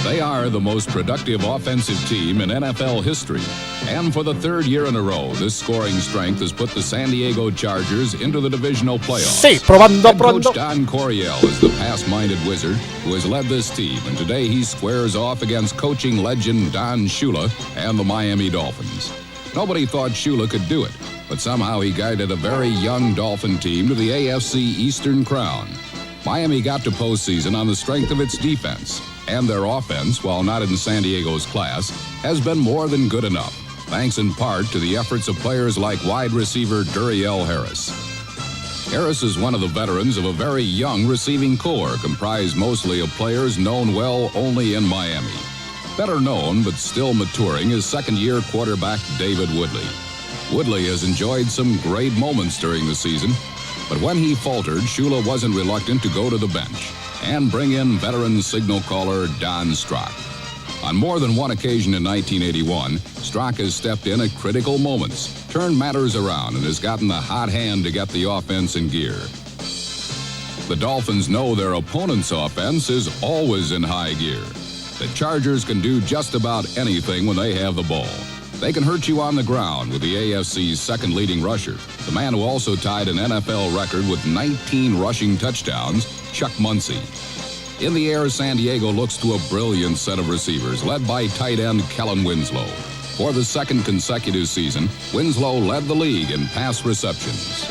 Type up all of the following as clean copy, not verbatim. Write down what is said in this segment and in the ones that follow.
They are the most productive offensive team in NFL history. And for the third year in a row, this scoring strength has put the San Diego Chargers into the divisional playoffs. Sí, probando, Head coach probando. Don Coryell is the pass-minded wizard who has led this team, and today he squares off against coaching legend Don Shula and the Miami Dolphins. Nobody thought Shula could do it, but somehow he guided a very young Dolphin team to the AFC Eastern Crown. Miami got to postseason on the strength of its defense, and their offense, while not in San Diego's class, has been more than good enough, thanks in part to the efforts of players like wide receiver Duriel Harris. Harris is one of the veterans of a very young receiving corps, comprised mostly of players known well only in Miami. Better known, but still maturing, is second-year quarterback David Woodley. Woodley has enjoyed some great moments during the season, but when he faltered, Shula wasn't reluctant to go to the bench and bring in veteran signal caller Don Strock. On more than one occasion in 1981, Strock has stepped in at critical moments, turned matters around, and has gotten the hot hand to get the offense in gear. The Dolphins know their opponent's offense is always in high gear. The Chargers can do just about anything when they have the ball. They can hurt you on the ground with the AFC's second leading rusher, the man who also tied an NFL record with 19 rushing touchdowns, Chuck Muncie. In the air, San Diego looks to a brilliant set of receivers led by tight end Kellen Winslow. For the second consecutive season, Winslow led the league in pass receptions.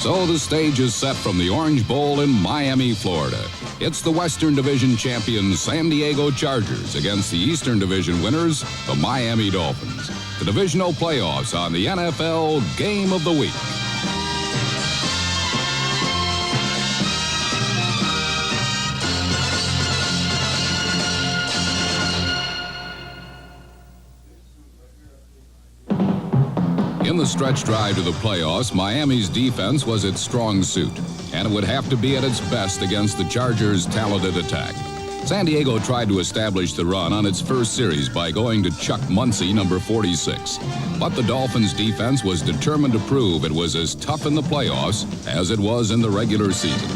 So the stage is set from the Orange Bowl in Miami, Florida. It's the Western Division champions San Diego Chargers against the Eastern Division winners, the Miami Dolphins. The divisional playoffs on the NFL Game of the Week. In the stretch drive to the playoffs, Miami's defense was its strong suit, and it would have to be at its best against the Chargers' talented attack. San Diego tried to establish the run on its first series by going to Chuck Muncie, number 46. But the Dolphins' defense was determined to prove it was as tough in the playoffs as it was in the regular season.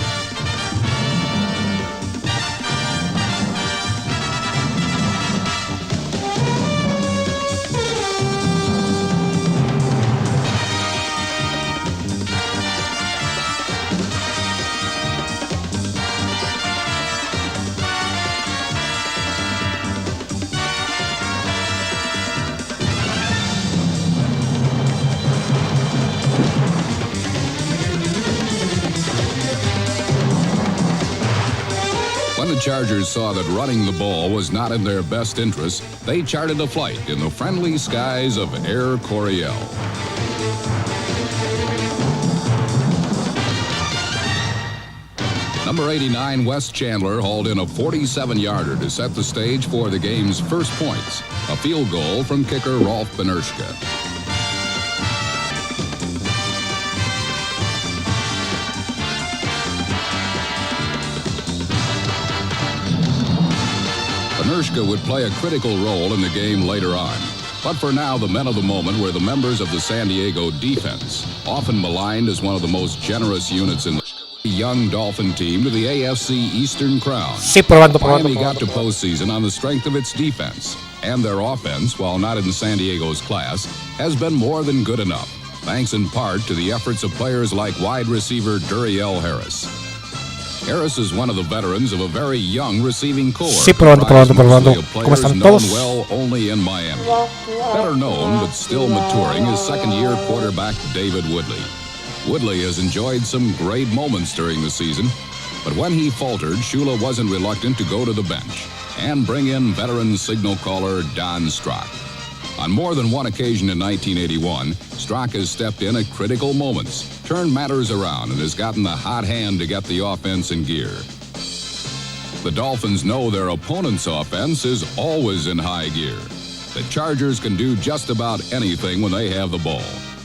When the Chargers saw that running the ball was not in their best interest, they charted a flight in the friendly skies of Air Coryell. Number 89, Wes Chandler, hauled in a 47-yarder to set the stage for the game's first points, a field goal from kicker Rolf Benerschke. Benerschke would play a critical role in the game later on. But for now, the men of the moment were the members of the San Diego defense, often maligned as one of the most generous units in the young Dolphin team to the AFC Eastern Crown. Sí, probando. Miami got to postseason on the strength of its defense, and their offense, while not in San Diego's class, has been more than good enough, thanks in part to the efforts of players like wide receiver Duriel Harris. Harris is one of the veterans of a very young receiving corps. Sí, probando. ¿Cómo están todos? Well only in Miami. Better known, but still maturing, is second-year quarterback David Woodley. Woodley has enjoyed some great moments during the season, but when he faltered, Shula wasn't reluctant to go to the bench and bring in veteran signal caller Don Strock. On more than one occasion in 1981, Strock has stepped in at critical moments, turned matters around, and has gotten the hot hand to get the offense in gear. The Dolphins know their opponent's offense is always in high gear. The Chargers can do just about anything when they have the ball.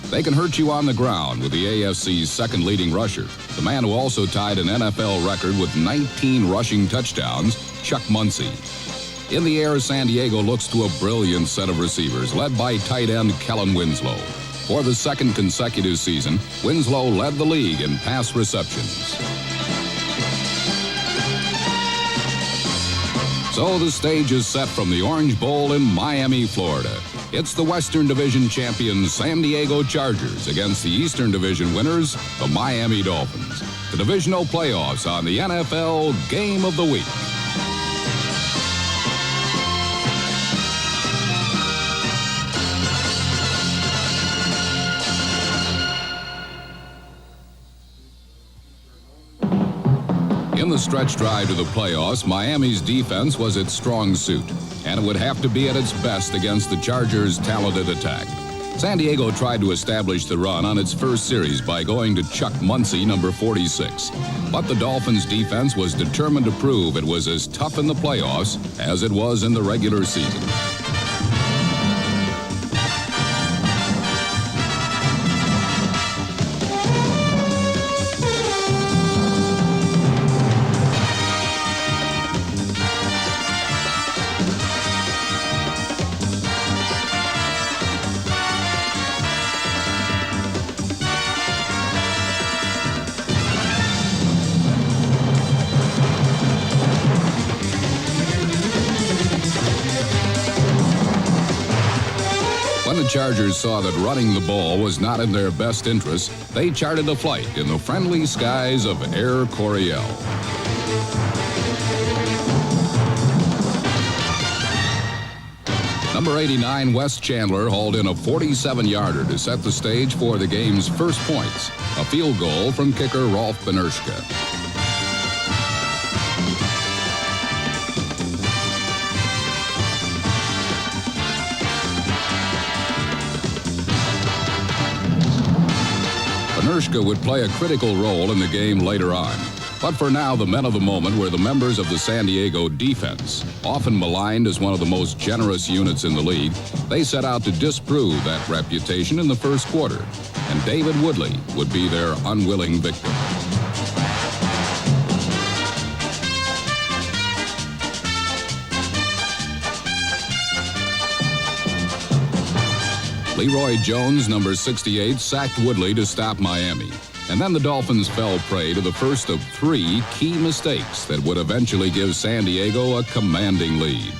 They can hurt you on the ground with the AFC's second leading rusher, the man who also tied an NFL record with 19 rushing touchdowns, Chuck Muncie. In the air, San Diego looks to a brilliant set of receivers led by tight end Kellen Winslow. For the second consecutive season, Winslow led the league in pass receptions. So the stage is set from the Orange Bowl in Miami, Florida. It's the Western Division champions San Diego Chargers against the Eastern Division winners, the Miami Dolphins. The divisional playoffs on the NFL Game of the Week. In the stretch drive to the playoffs, Miami's defense was its strong suit, and it would have to be at its best against the Chargers' talented attack. San Diego tried to establish the run on its first series by going to Chuck Muncie, number 46. But the Dolphins' defense was determined to prove it was as tough in the playoffs as it was in the regular season. When the Chargers saw that running the ball was not in their best interest, they charted a flight in the friendly skies of Air Coryell. Number 89, Wes Chandler, hauled in a 47-yarder to set the stage for the game's first points, a field goal from kicker Rolf Benerschke. Benerschke would play a critical role in the game later on. But for now, the men of the moment were the members of the San Diego defense. Often maligned as one of the most generous units in the league, they set out to disprove that reputation in the first quarter. And David Woodley would be their unwilling victim. Leroy Jones, number 68, sacked Woodley to stop Miami. And then the Dolphins fell prey to the first of three key mistakes that would eventually give San Diego a commanding lead.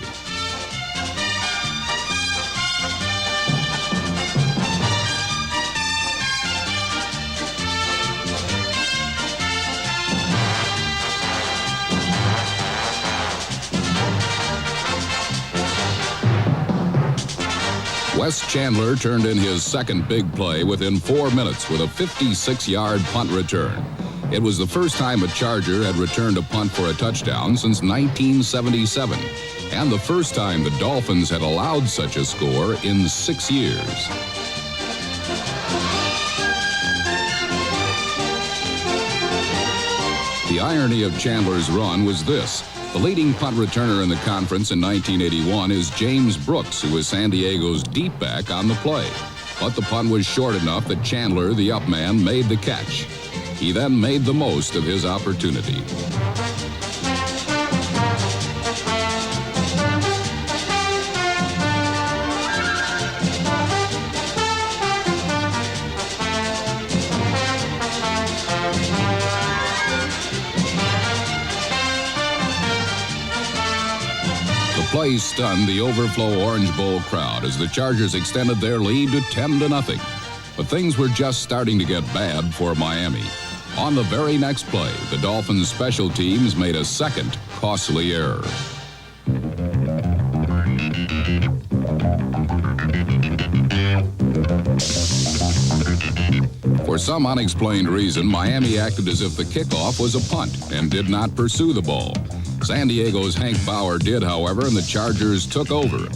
Wes Chandler turned in his second big play within 4 minutes with a 56-yard punt return. It was the first time a Charger had returned a punt for a touchdown since 1977, and the first time the Dolphins had allowed such a score in 6 years. The irony of Chandler's run was this. The leading punt returner in the conference in 1981 is James Brooks, who was San Diego's deep back on the play. But the punt was short enough that Chandler, the up man, made the catch. He then made the most of his opportunity. The play stunned the overflow Orange Bowl crowd as the Chargers extended their lead to 10-0. But things were just starting to get bad for Miami. On the very next play, the Dolphins' special teams made a second costly error. For some unexplained reason, Miami acted as if the kickoff was a punt and did not pursue the ball. San Diego's Hank Bauer did, however, and the Chargers took over.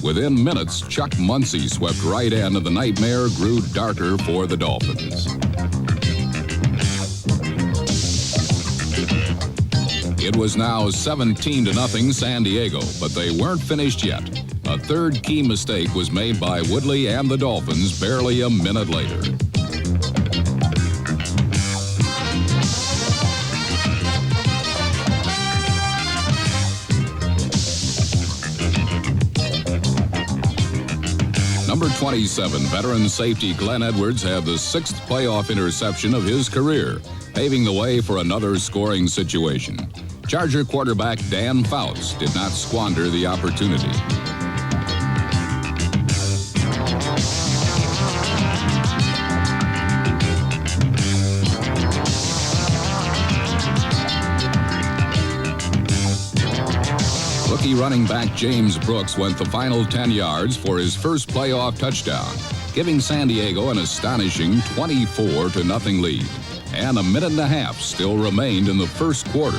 Within minutes, Chuck Muncie swept right in, and the nightmare grew darker for the Dolphins. It was now 17-0 San Diego, but they weren't finished yet. A third key mistake was made by Woodley and the Dolphins barely a minute later. Number 27, veteran safety Glenn Edwards had the 6th playoff interception of his career, paving the way for another scoring situation. Charger quarterback Dan Fouts did not squander the opportunity. Rookie running back James Brooks went the final 10 yards for his first playoff touchdown, giving San Diego an astonishing 24-0 lead. And a minute and a half still remained in the first quarter.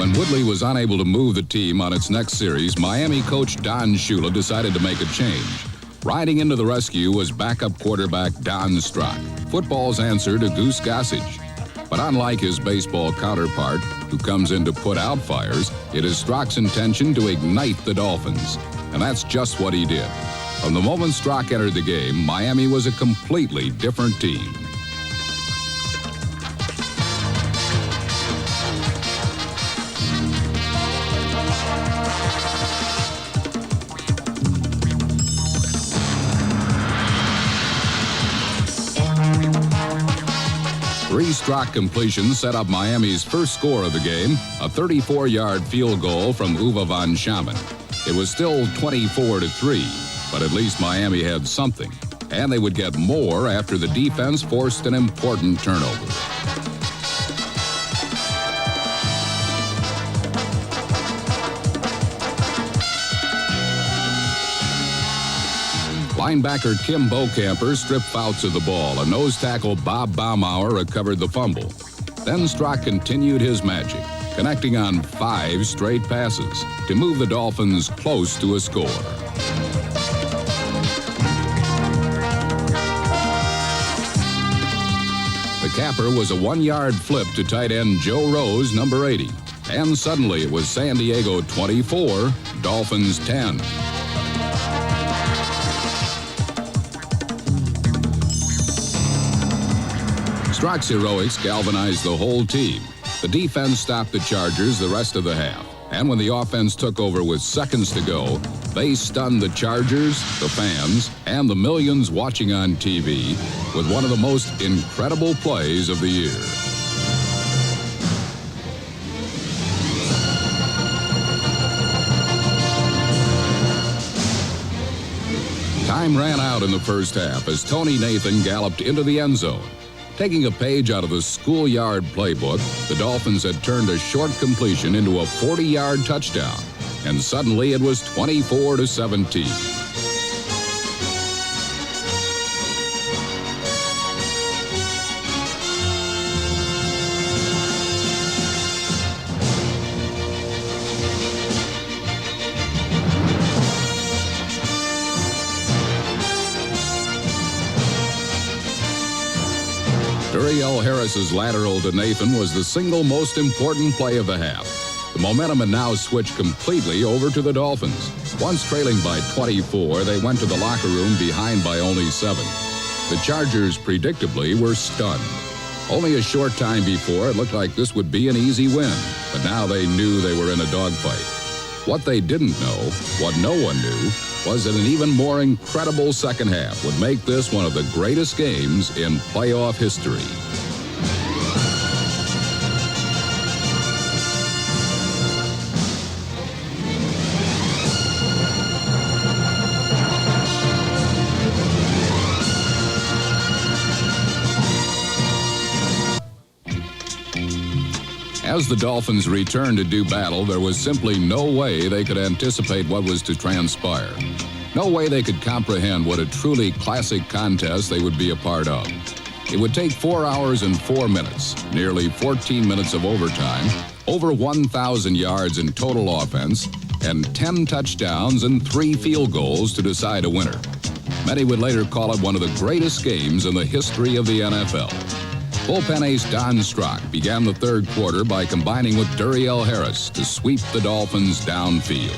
When Woodley was unable to move the team on its next series, Miami coach Don Shula decided to make a change. Riding into the rescue was backup quarterback Don Strock, football's answer to Goose Gossage. But unlike his baseball counterpart, who comes in to put out fires, it is Strock's intention to ignite the Dolphins. And that's just what he did. From the moment Strock entered the game, Miami was a completely different team. Three Strock completions set up Miami's first score of the game, a 34-yard field goal from Uwe van Schamen. It was still 24-3, but at least Miami had something, and they would get more after the defense forced an important turnover. Linebacker Kim Bokamper stripped Fouts of the ball, and nose tackle Bob Baumauer recovered the fumble. Then Strock continued his magic, connecting on 5 straight passes to move the Dolphins close to a score. The capper was a 1-yard flip to tight end Joe Rose, number 80. And suddenly it was San Diego 24, Dolphins 10. Strock's heroics galvanized the whole team. The defense stopped the Chargers the rest of the half. And when the offense took over with seconds to go, they stunned the Chargers, the fans, and the millions watching on TV with one of the most incredible plays of the year. Time ran out in the first half as Tony Nathan galloped into the end zone. Taking a page out of the schoolyard playbook, the Dolphins had turned a short completion into a 40-yard touchdown, and suddenly it was 24-17. Duriel Harris's lateral to Nathan was the single most important play of the half. The momentum had now switched completely over to the Dolphins. Once trailing by 24, they went to the locker room behind by only 7. The Chargers, predictably, were stunned. Only a short time before, it looked like this would be an easy win, but now they knew they were in a dogfight. What they didn't know, what no one knew, was that an even more incredible second half would make this one of the greatest games in playoff history. As the Dolphins returned to do battle, there was simply no way they could anticipate what was to transpire. No way they could comprehend what a truly classic contest they would be a part of. It would take 4 hours and 4 minutes, nearly 14 minutes of overtime, over 1,000 yards in total offense, and 10 touchdowns and 3 field goals to decide a winner. Many would later call it one of the greatest games in the history of the NFL. Bullpen ace Don Strock began the third quarter by combining with Duriel Harris to sweep the Dolphins downfield.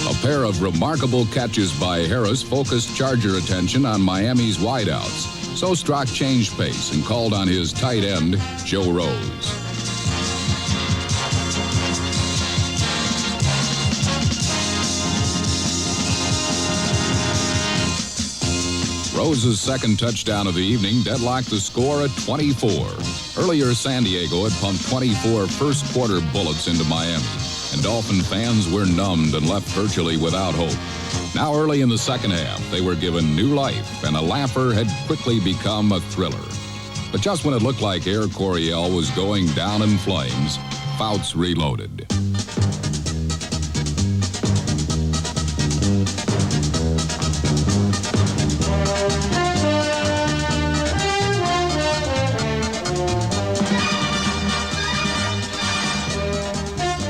A pair of remarkable catches by Harris focused Charger attention on Miami's wideouts, so Strock changed pace and called on his tight end, Joe Rose. Rose's second touchdown of the evening deadlocked the score at 24. Earlier, San Diego had pumped 24 first-quarter bullets into Miami, and Dolphin fans were numbed and left virtually without hope. Now, early in the second half, they were given new life, and a laugher had quickly become a thriller. But just when it looked like Air Coryell was going down in flames, Fouts reloaded.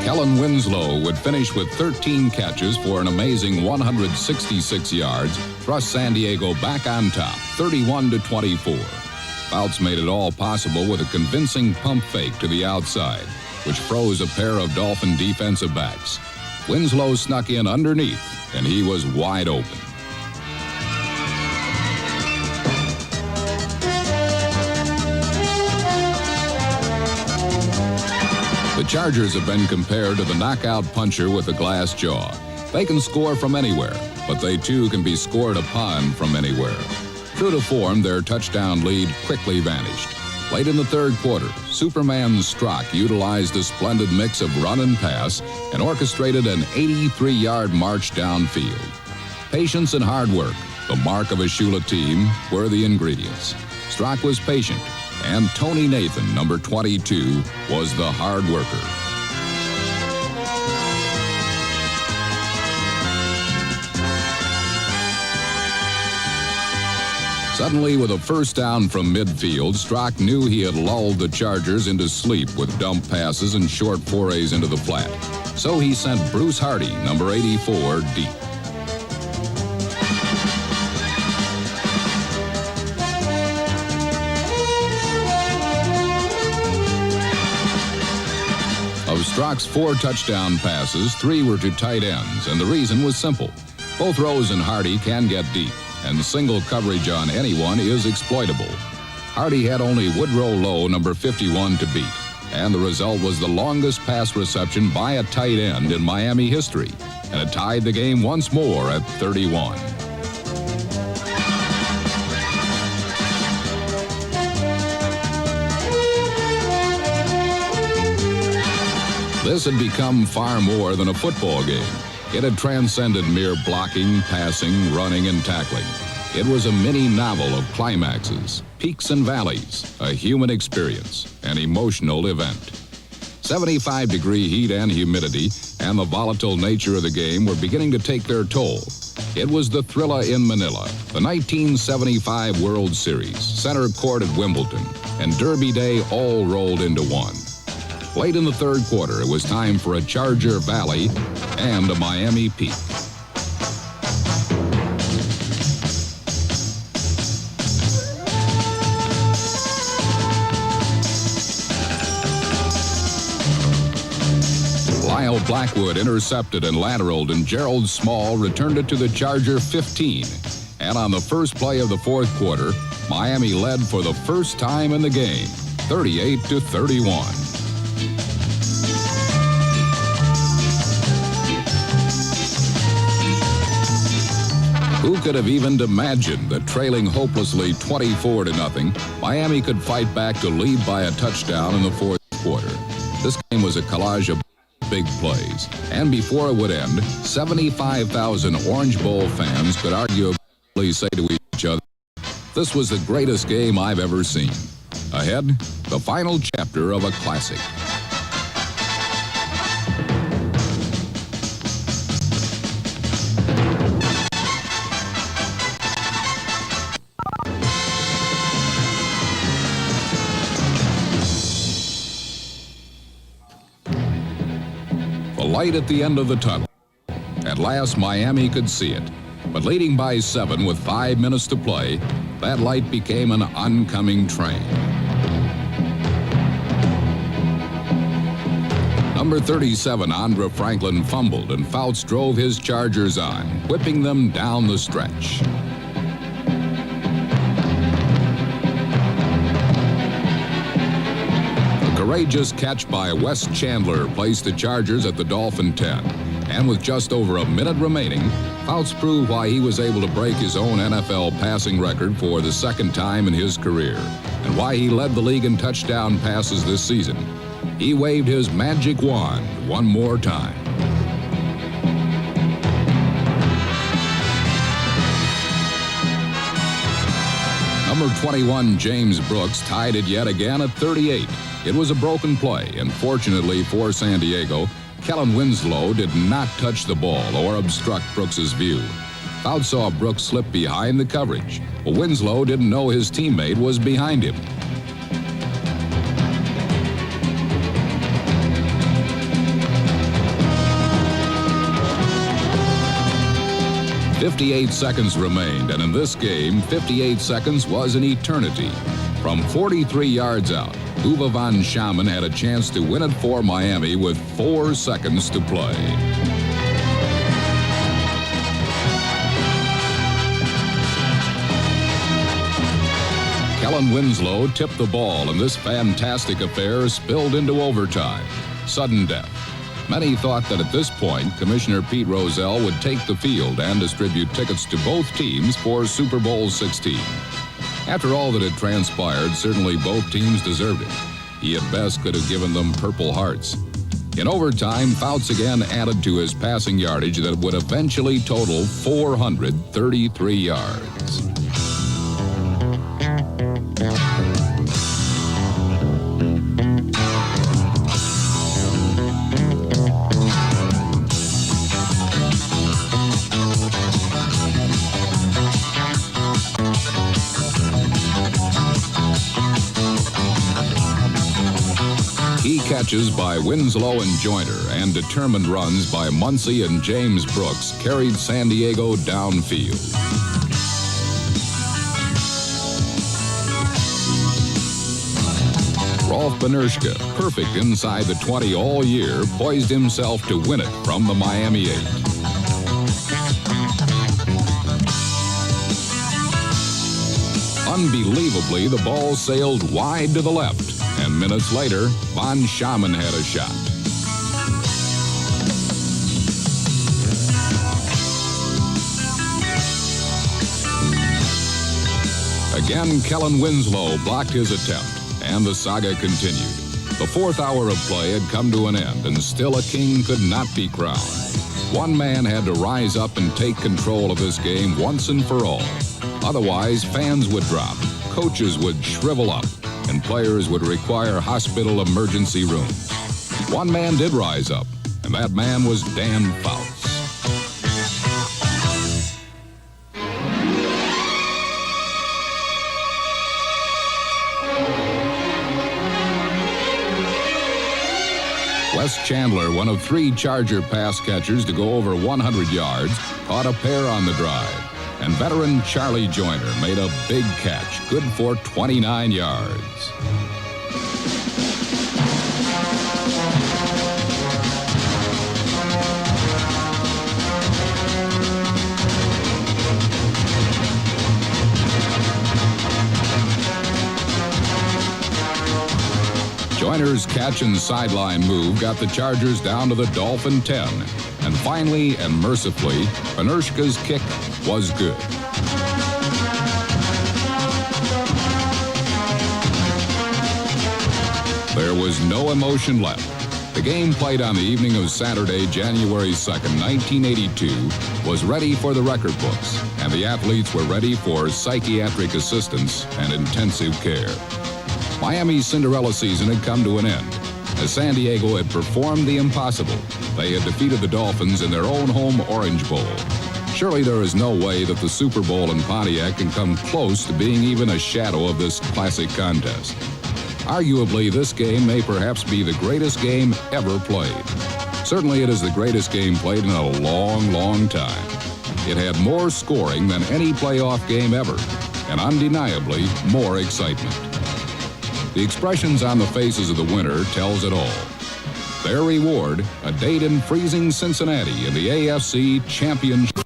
Kellen Winslow would finish with 13 catches for an amazing 166 yards, thrust San Diego back on top, 31-24. Fouts made it all possible with a convincing pump fake to the outside, which froze a pair of Dolphin defensive backs. Winslow snuck in underneath, and he was wide open. The Chargers have been compared to the knockout puncher with a glass jaw. They can score from anywhere, but they too can be scored upon from anywhere. True to form, their touchdown lead quickly vanished. Late in the third quarter, Superman Strock utilized a splendid mix of run and pass and orchestrated an 83-yard march downfield. Patience and hard work, the mark of a Shula team, were the ingredients. Strock was patient, and Tony Nathan, number 22, was the hard worker. Suddenly, with a first down from midfield, Strock knew he had lulled the Chargers into sleep with dump passes and short forays into the flat. So he sent Bruce Hardy, number 84, deep. Of Strock's 4 touchdown passes, 3 were to tight ends, and the reason was simple. Both Rose and Hardy can get deep, and single coverage on anyone is exploitable. Hardy had only Woodrow Lowe, number 51, to beat, and the result was the longest pass reception by a tight end in Miami history, and it tied the game once more at 31. This had become far more than a football game. It had transcended mere blocking, passing, running, and tackling. It was a mini novel of climaxes, peaks and valleys, a human experience, an emotional event. 75-degree heat and humidity and the volatile nature of the game were beginning to take their toll. It was the Thrilla in Manila, the 1975 World Series, center court at Wimbledon, and Derby Day all rolled into one. Late in the third quarter, it was time for a Charger Valley and a Miami Peak. Lyle Blackwood intercepted and lateraled, and Gerald Small returned it to the Charger 15. And on the first play of the fourth quarter, Miami led for the first time in the game, 38-31. Who could have even imagined that trailing hopelessly 24-0, Miami could fight back to lead by a touchdown in the fourth quarter? This game was a collage of big plays, and before it would end, 75,000 Orange Bowl fans could arguably say to each other, "This was the greatest game I've ever seen." Ahead, the final chapter of a classic. light at the end of the tunnel. At last, Miami could see it. But leading by 7 with 5 minutes to play, that light became an oncoming train. Number 37, Andre Franklin, fumbled, and Fouts drove his Chargers on, whipping them down the stretch. A courageous catch by Wes Chandler placed the Chargers at the Dolphin 10. And with just over a minute remaining, Fouts proved why he was able to break his own NFL passing record for the second time in his career, and why he led the league in touchdown passes this season. He waved his magic wand one more time. Number 21, James Brooks, tied it yet again at 38. It was a broken play, and fortunately for San Diego, Kellen Winslow did not touch the ball or obstruct Brooks's view. Fouts saw Brooks slip behind the coverage, but Winslow didn't know his teammate was behind him. "58 seconds remained, and in this game, 58 seconds was an eternity. From 43 yards out, Uwe von Schamann had a chance to win it for Miami with 4 seconds to play. Kellen Winslow tipped the ball, and this fantastic affair spilled into overtime. Sudden death. Many thought that at this point, Commissioner Pete Rozelle would take the field and distribute tickets to both teams for Super Bowl 16. After all that had transpired, certainly both teams deserved it. He at best could have given them Purple Hearts. In overtime, Fouts again added to his passing yardage that would eventually total 433 yards. Key catches by Winslow and Joyner and determined runs by Muncy and James Brooks carried San Diego downfield. Rolf Benerschke, perfect inside the 20 all year, poised himself to win it from the Miami 8. Unbelievably, the ball sailed wide to the left. And minutes later, von Schamann had a shot. Again, Kellen Winslow blocked his attempt, and the saga continued. The 4th hour of play had come to an end, and still a king could not be crowned. One man had to rise up and take control of this game once and for all. Otherwise, fans would drop, coaches would shrivel up, and players would require hospital emergency rooms. One man did rise up, and that man was Dan Fouts. Wes Chandler, one of 3 Charger pass catchers to go over 100 yards, caught a pair on the drive. And veteran Charlie Joyner made a big catch, good for 29 yards. Joyner's catch and sideline move got the Chargers down to the Dolphin 10. And finally and mercifully, Benerschke's kick was good. There was no emotion left. The game played on the evening of Saturday, January 2nd, 1982, was ready for the record books, and the athletes were ready for psychiatric assistance and intensive care. Miami's Cinderella season had come to an end, as San Diego had performed the impossible. They had defeated the Dolphins in their own home Orange Bowl. Surely there is no way that the Super Bowl in Pontiac can come close to being even a shadow of this classic contest. Arguably, this game may perhaps be the greatest game ever played. Certainly it is the greatest game played in a long, long time. It had more scoring than any playoff game ever, and undeniably more excitement. The expressions on the faces of the winner tells it all. Their reward, a date in freezing Cincinnati in the AFC Championship.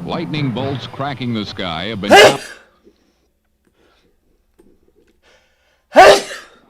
Lightning bolts cracking the sky have been